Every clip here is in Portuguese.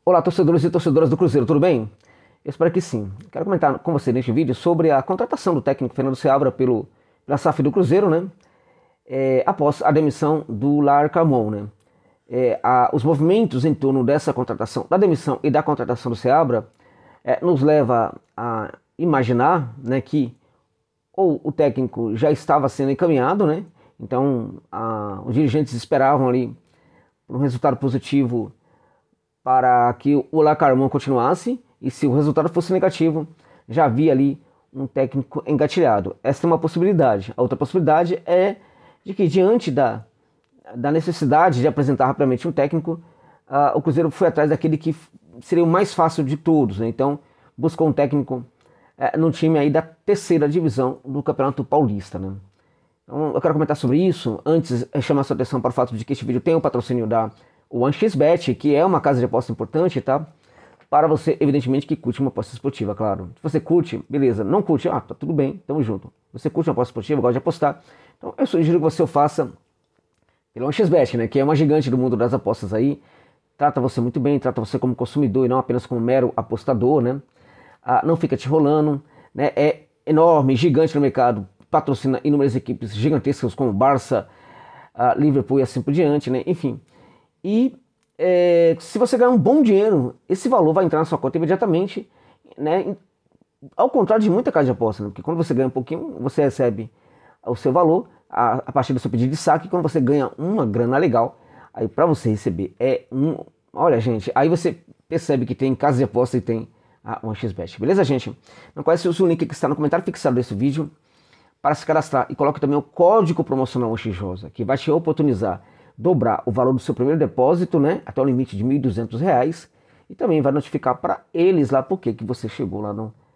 Olá, torcedores e torcedoras do Cruzeiro, tudo bem? Eu espero que sim. Quero comentar com você neste vídeo sobre a contratação do técnico Fernando Seabra pela SAF do Cruzeiro, né? Após a demissão do Larcamon, né? Os movimentos em torno dessa contratação, da demissão e da contratação do Seabra, nos leva a imaginar, né, que ou o técnico já estava sendo encaminhado, né? Então os dirigentes esperavam ali por um resultado positivo para que o Larcamon continuasse, e se o resultado fosse negativo, já havia ali um técnico engatilhado. Essa é uma possibilidade. A outra possibilidade é de que, diante da necessidade de apresentar rapidamente um técnico, o Cruzeiro foi atrás daquele que seria o mais fácil de todos, né? Então buscou um técnico no time aí da terceira divisão do Campeonato Paulista, né? Então eu quero comentar sobre isso. Antes, chamar sua atenção para o fato de que este vídeo tem o patrocínio da 1xBet, que é uma casa de aposta importante, tá? Para você, evidentemente, que curte uma aposta esportiva, claro. Se você curte, beleza. Não curte, tá tudo bem, tamo junto. Você curte uma aposta esportiva, gosta de apostar, então eu sugiro que você o faça pela 1xBet, né? Que é uma gigante do mundo das apostas aí. Trata você muito bem, trata você como consumidor e não apenas como mero apostador, né? Não fica te rolando, né? É enorme, gigante no mercado, patrocina inúmeras equipes gigantescas como Barça, Liverpool e assim por diante, né? Enfim. E se você ganhar um bom dinheiro, esse valor vai entrar na sua conta imediatamente, né? Ao contrário de muita casa de aposta, né? Porque quando você ganha um pouquinho, você recebe o seu valor a partir do seu pedido de saque. Quando você ganha uma grana legal, aí para você receber olha, gente, aí você percebe que tem casa de aposta e tem a 1xBet, beleza, gente? Não conhece o link que está no comentário fixado desse vídeo para se cadastrar, e coloque também o código promocional 1xJosa, que vai te oportunizar dobrar o valor do seu primeiro depósito, né, até o limite de R$ 1.200, e também vai notificar para eles lá porque que você chegou lá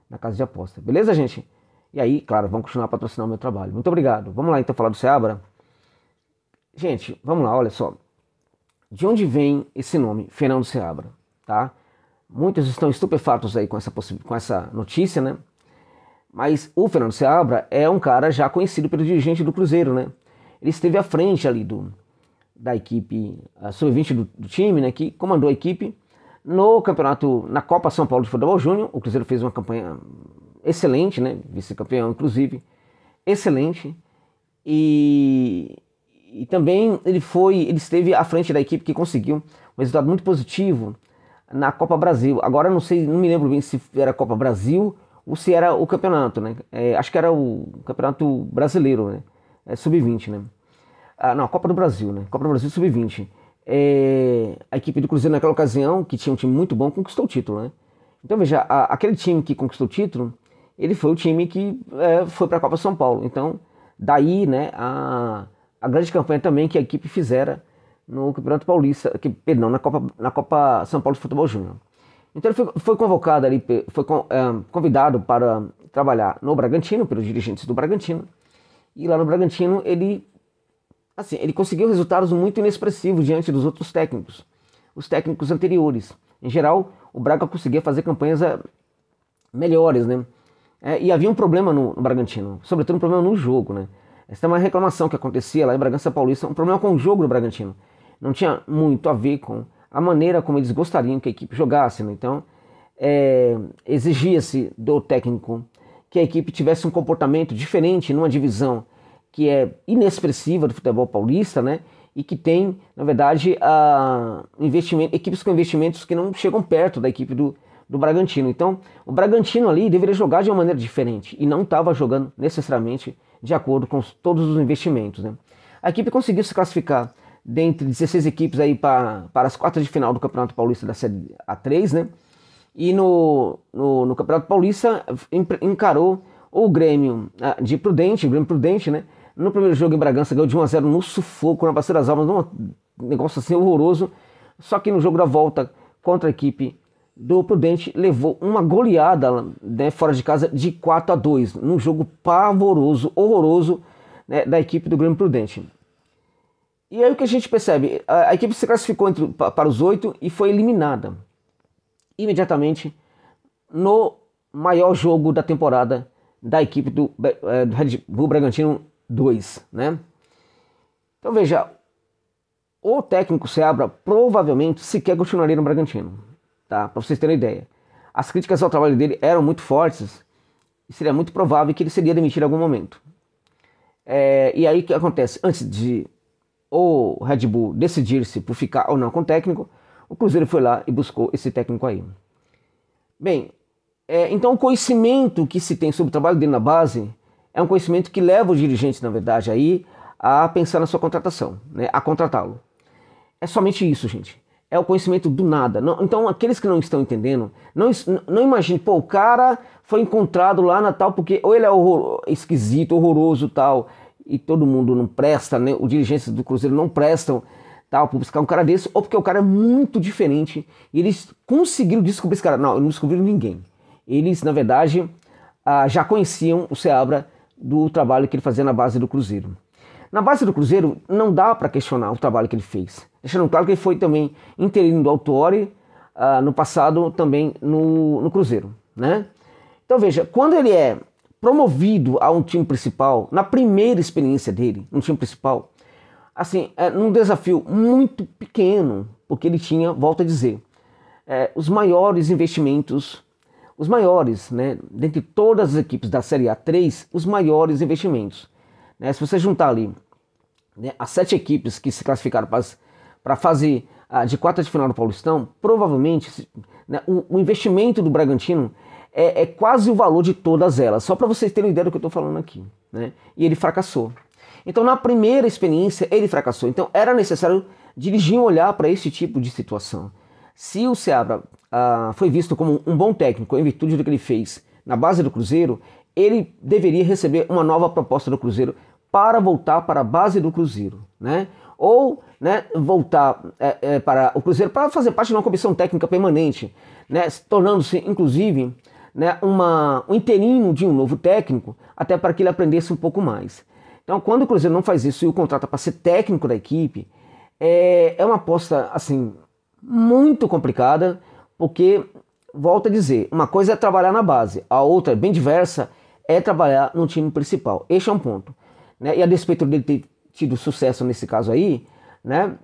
na casa de aposta. Beleza, gente? E aí, claro, vamos continuar a patrocinar o meu trabalho. Muito obrigado. Vamos lá então falar do Seabra. Gente, vamos lá, olha só. De onde vem esse nome, Fernando Seabra, tá? Muitos estão estupefatos aí com essa notícia, né? Mas o Fernando Seabra é um cara já conhecido pelo dirigente do Cruzeiro, né? Ele esteve à frente ali da equipe sub-20 do time, né, que comandou a equipe no campeonato, na Copa São Paulo de Futebol Júnior. O Cruzeiro fez uma campanha excelente, né, vice-campeão inclusive, excelente, e também ele esteve à frente da equipe que conseguiu um resultado muito positivo na Copa Brasil. Agora não sei, não me lembro bem se era a Copa Brasil ou se era o campeonato, né, acho que era o Campeonato Brasileiro, né, sub-20, né. Não, a Copa do Brasil, né? Copa do Brasil Sub-20. A equipe do Cruzeiro naquela ocasião, que tinha um time muito bom, conquistou o título, né? Então veja, aquele time que conquistou o título, ele foi o time que foi para a Copa São Paulo. Então, daí, né, a grande campanha também que a equipe fizera no Campeonato Paulista, perdão, na Copa São Paulo de Futebol Júnior. Então ele foi convocado ali, foi convidado para trabalhar no Bragantino, pelos dirigentes do Bragantino. E lá no Bragantino ele conseguiu resultados muito inexpressivos diante dos outros técnicos, os técnicos anteriores. Em geral, o Braga conseguia fazer campanhas melhores, né? E havia um problema no Bragantino, sobretudo um problema no jogo, né? Essa é uma reclamação que acontecia lá em Bragança Paulista, um problema com o jogo do Bragantino. Não tinha muito a ver com a maneira como eles gostariam que a equipe jogasse, né? Então, exigia-se do técnico que a equipe tivesse um comportamento diferente numa divisão que é inexpressiva do futebol paulista, né? E que tem, na verdade, equipes com investimentos que não chegam perto da equipe do Bragantino. Então, o Bragantino ali deveria jogar de uma maneira diferente e não estava jogando necessariamente de acordo com todos os investimentos, né? A equipe conseguiu se classificar dentre 16 equipes aí para as quartas de final do Campeonato Paulista da Série A3, né? E no Campeonato Paulista encarou o Grêmio de Prudente, o Grêmio Prudente, né? No primeiro jogo em Bragança ganhou de 1-0 no sufoco, na Bacia das Almas, um negócio assim horroroso. Só que no jogo da volta contra a equipe do Prudente levou uma goleada, né, fora de casa de 4-2, num jogo pavoroso, horroroso, né, da equipe do Grêmio Prudente. E aí o que a gente percebe? A equipe se classificou para os 8 e foi eliminada imediatamente no maior jogo da temporada da equipe do Red Bull Bragantino 2, né? Então veja, o técnico Seabra provavelmente sequer continuaria no Bragantino, tá? Para vocês terem ideia. As críticas ao trabalho dele eram muito fortes e seria muito provável que ele seria demitido em algum momento. E aí o que acontece? Antes de o Red Bull decidir-se por ficar ou não com o técnico, o Cruzeiro foi lá e buscou esse técnico aí. Bem, então o conhecimento que se tem sobre o trabalho dele na base é um conhecimento que leva os dirigentes, na verdade, aí a pensar na sua contratação, né, a contratá-lo. É somente isso, gente. É o conhecimento do nada. Então, aqueles que não estão entendendo, não imagine, pô, o cara foi encontrado lá na tal, porque ou ele é esquisito, horroroso tal, e todo mundo não presta, né? Os dirigentes do Cruzeiro não prestam tal, para buscar um cara desse, ou porque o cara é muito diferente e eles conseguiram descobrir esse cara. Não, não descobriram ninguém. Eles, na verdade, já conheciam o Seabra do trabalho que ele fazia na base do Cruzeiro. Na base do Cruzeiro, não dá para questionar o trabalho que ele fez. Deixando claro que ele foi também interino do Autuori, no passado também no Cruzeiro, né? Então veja, quando ele é promovido a um time principal, na primeira experiência dele, no time principal, assim, num desafio muito pequeno, porque ele tinha, volto a dizer, os maiores investimentos, os maiores, né, dentre todas as equipes da Série A3, os maiores investimentos. Se você juntar ali, né, as 7 equipes que se classificaram para a fase de quarta de final do Paulistão, provavelmente, né, o investimento do Bragantino é quase o valor de todas elas, só para vocês terem ideia do que eu estou falando aqui, né? E ele fracassou. Então, na primeira experiência, ele fracassou. Então, era necessário dirigir um olhar para esse tipo de situação. Se o Seabra foi visto como um bom técnico em virtude do que ele fez na base do Cruzeiro, ele deveria receber uma nova proposta do Cruzeiro para voltar para a base do Cruzeiro, né? Ou, né, voltar para o Cruzeiro para fazer parte de uma comissão técnica permanente, né, tornando-se, inclusive, né, um interino de um novo técnico, até para que ele aprendesse um pouco mais. Então, quando o Cruzeiro não faz isso e o contrata para ser técnico da equipe, é uma aposta, assim, muito complicada, porque, volto a dizer, uma coisa é trabalhar na base, a outra, bem diversa, é trabalhar no time principal. Este é um ponto, né? E a despeito dele ter tido sucesso nesse caso aí, né,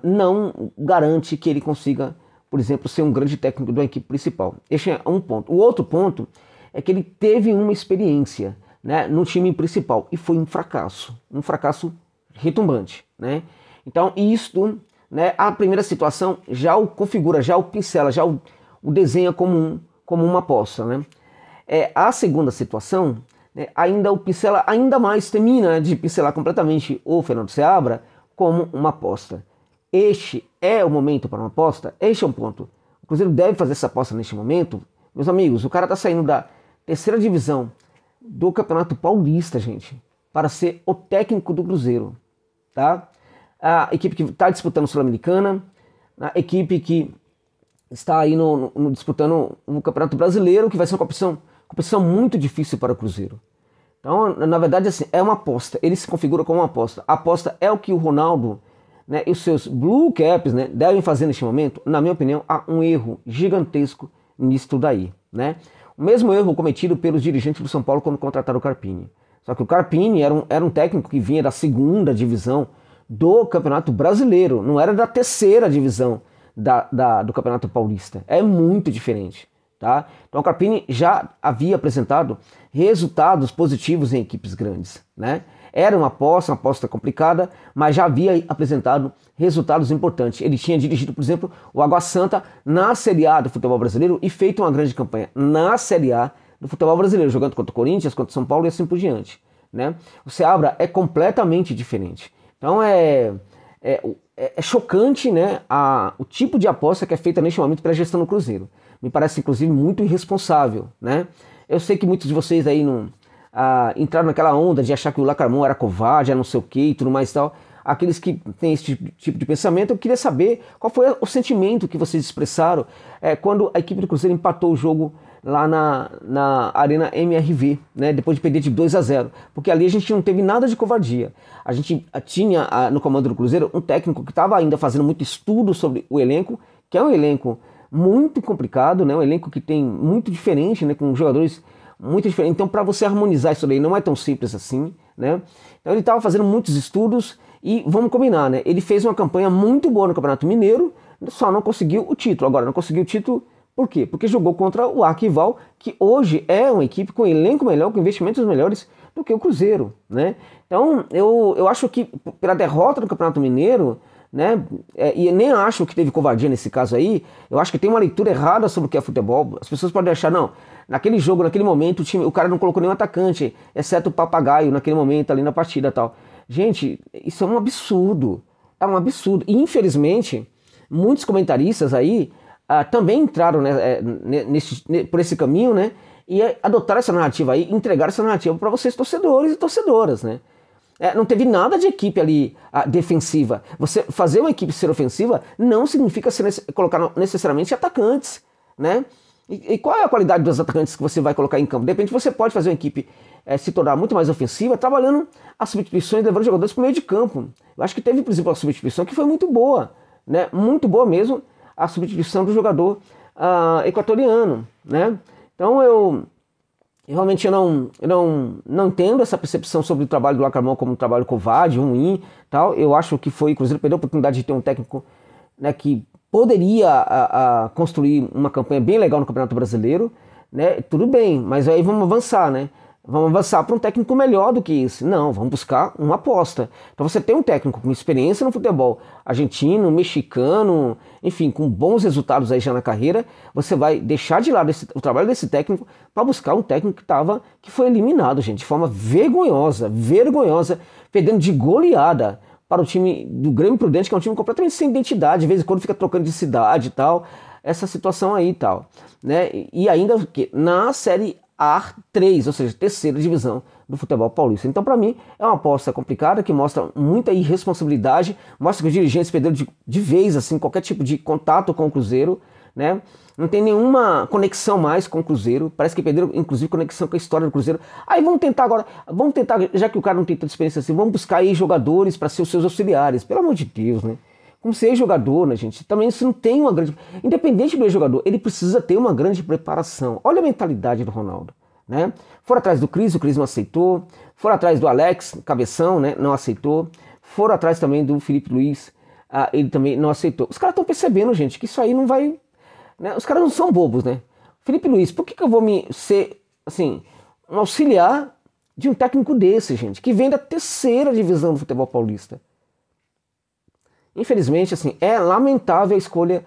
não garante que ele consiga, por exemplo, ser um grande técnico da equipe principal. Este é um ponto. O outro ponto é que ele teve uma experiência, né, no time principal e foi um fracasso retumbante, né? Então isto, né, a primeira situação já o configura, já o pincela, já o desenha como uma aposta, né? A segunda situação, né, ainda o pincela ainda mais, termina de pincelar completamente o Fernando Seabra como uma aposta. Este é o momento para uma aposta? Este é um ponto. O Cruzeiro deve fazer essa aposta neste momento? Meus amigos, o cara está saindo da terceira divisão do Campeonato Paulista, gente, para ser o técnico do Cruzeiro, tá? A equipe que está disputando a Sul-Americana, a equipe que está aí disputando o Campeonato Brasileiro, que vai ser uma competição muito difícil para o Cruzeiro. Então, na verdade, assim, é uma aposta. Ele se configura como uma aposta. A aposta é o que o Ronaldo, né, e os seus Blue Caps, né, devem fazer neste momento. Na minha opinião, há um erro gigantesco nisso daí, né? O mesmo erro cometido pelos dirigentes do São Paulo quando contrataram o Carpini. Só que o Carpini era um técnico que vinha da segunda divisão do Campeonato Brasileiro, não era da terceira divisão do Campeonato Paulista. É muito diferente, tá? Então o Carpini já havia apresentado resultados positivos em equipes grandes, né? Era uma aposta complicada, mas já havia apresentado resultados importantes. Ele tinha dirigido, por exemplo, o Água Santa na Série A do futebol brasileiro e feito uma grande campanha na Série A do futebol brasileiro, jogando contra o Corinthians, contra o São Paulo e assim por diante, né? O Seabra é completamente diferente. Então é chocante, né, o tipo de aposta que é feita neste momento pela gestão do Cruzeiro. Me parece, inclusive, muito irresponsável, né? Eu sei que muitos de vocês aí não entraram naquela onda de achar que o Lacramon era covarde, era não sei o que e tudo mais e tal. Aqueles que têm esse tipo de pensamento, eu queria saber qual foi o sentimento que vocês expressaram quando a equipe do Cruzeiro empatou o jogo lá na Arena MRV, né, depois de perder de 2-0, porque ali a gente não teve nada de covardia. A gente tinha no comando do Cruzeiro um técnico que estava ainda fazendo muito estudo sobre o elenco, que é um elenco muito complicado, né, um elenco que tem muito diferente, né, com jogadores muito diferentes. Então, para você harmonizar isso daí não é tão simples assim, né? Então ele estava fazendo muitos estudos e vamos combinar, né? Ele fez uma campanha muito boa no Campeonato Mineiro, só não conseguiu o título. Agora, não conseguiu o título por quê? Porque jogou contra o arquirrival, que hoje é uma equipe com elenco melhor, com investimentos melhores do que o Cruzeiro, né? Então, eu acho que pela derrota do Campeonato Mineiro, né, e nem acho que teve covardia nesse caso aí, eu acho que tem uma leitura errada sobre o que é futebol. As pessoas podem achar, não, naquele jogo, naquele momento, o cara não colocou nenhum atacante, exceto o Papagaio, naquele momento ali na partida e tal. Gente, isso é um absurdo, e infelizmente, muitos comentaristas aí também entraram, né, por esse caminho, né, e adotaram essa narrativa aí, entregaram essa narrativa para vocês torcedores e torcedoras, né. Não teve nada de equipe ali defensiva. Você fazer uma equipe ser ofensiva não significa colocar necessariamente atacantes, né? E qual é a qualidade dos atacantes que você vai colocar em campo? De repente você pode fazer uma equipe se tornar muito mais ofensiva trabalhando as substituições, levando jogadores para o meio de campo. Eu acho que teve, por exemplo, a substituição que foi muito boa, né? Muito boa mesmo, a substituição do jogador equatoriano, né? Então realmente eu não entendo essa percepção sobre o trabalho do Lacramon como um trabalho covarde, ruim, tal. Eu acho que o Cruzeiro perdeu a oportunidade de ter um técnico, né, que poderia construir uma campanha bem legal no Campeonato Brasileiro, né? Tudo bem, mas aí vamos avançar, né? Vamos avançar para um técnico melhor do que esse. Não, vamos buscar uma aposta. Então você tem um técnico com experiência no futebol argentino, mexicano, enfim, com bons resultados aí já na carreira, você vai deixar de lado o trabalho desse técnico para buscar um técnico que foi eliminado, gente, de forma vergonhosa, perdendo de goleada para o time do Grêmio Prudente, que é um time completamente sem identidade, de vez em quando fica trocando de cidade e tal, essa situação aí e tal, né? E ainda na Série A3, ou seja, terceira divisão do futebol paulista. Então, para mim, é uma aposta complicada que mostra muita irresponsabilidade, mostra que os dirigentes perderam de vez assim, qualquer tipo de contato com o Cruzeiro, né? Não tem nenhuma conexão mais com o Cruzeiro, parece que perderam inclusive conexão com a história do Cruzeiro. Aí vamos tentar, já que o cara não tem tanta experiência assim, vamos buscar aí jogadores para ser os seus auxiliares, pelo amor de Deus, né? Como ser ex-jogador, né, gente? Também isso não tem uma grande... Independente do ex-jogador, ele precisa ter uma grande preparação. Olha a mentalidade do Ronaldo, né? Foram atrás do Cris, o Cris não aceitou. Foram atrás do Alex, Cabeção, né? Não aceitou. Foram atrás também do Felipe Luiz, ele também não aceitou. Os caras estão percebendo, gente, que isso aí não vai... Né? Os caras não são bobos, né? Felipe Luiz, por que eu vou ser, assim, um auxiliar de um técnico desse, gente? Que vem da terceira divisão do futebol paulista. Infelizmente, assim, é lamentável a escolha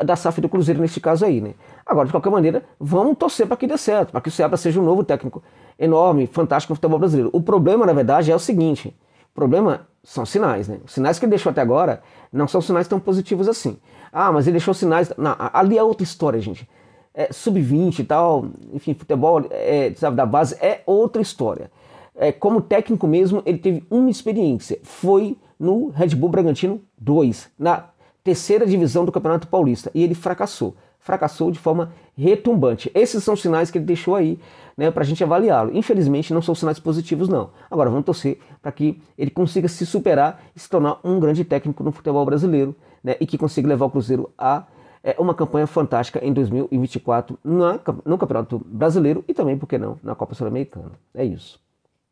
da SAF do Cruzeiro neste caso aí, né? Agora, de qualquer maneira, vamos torcer para que dê certo, para que o Seabra seja um novo técnico enorme, fantástico no futebol brasileiro. O problema, na verdade, é o seguinte: o problema são sinais, né? Os sinais que ele deixou até agora não são sinais tão positivos assim. Mas ele deixou sinais... Não, ali é outra história, gente. Sub-20 e tal, enfim, futebol sabe, da base é outra história. Como técnico mesmo, ele teve uma experiência. Foi no Red Bull Bragantino 2, na terceira divisão do Campeonato Paulista. E ele fracassou. Fracassou de forma retumbante. Esses são os sinais que ele deixou aí, né, para a gente avaliá-lo. Infelizmente, não são sinais positivos, não. Agora, vamos torcer para que ele consiga se superar e se tornar um grande técnico no futebol brasileiro, né, e que consiga levar o Cruzeiro a uma campanha fantástica em 2024 no Campeonato Brasileiro e também, por que não, na Copa Sul-Americana. É isso.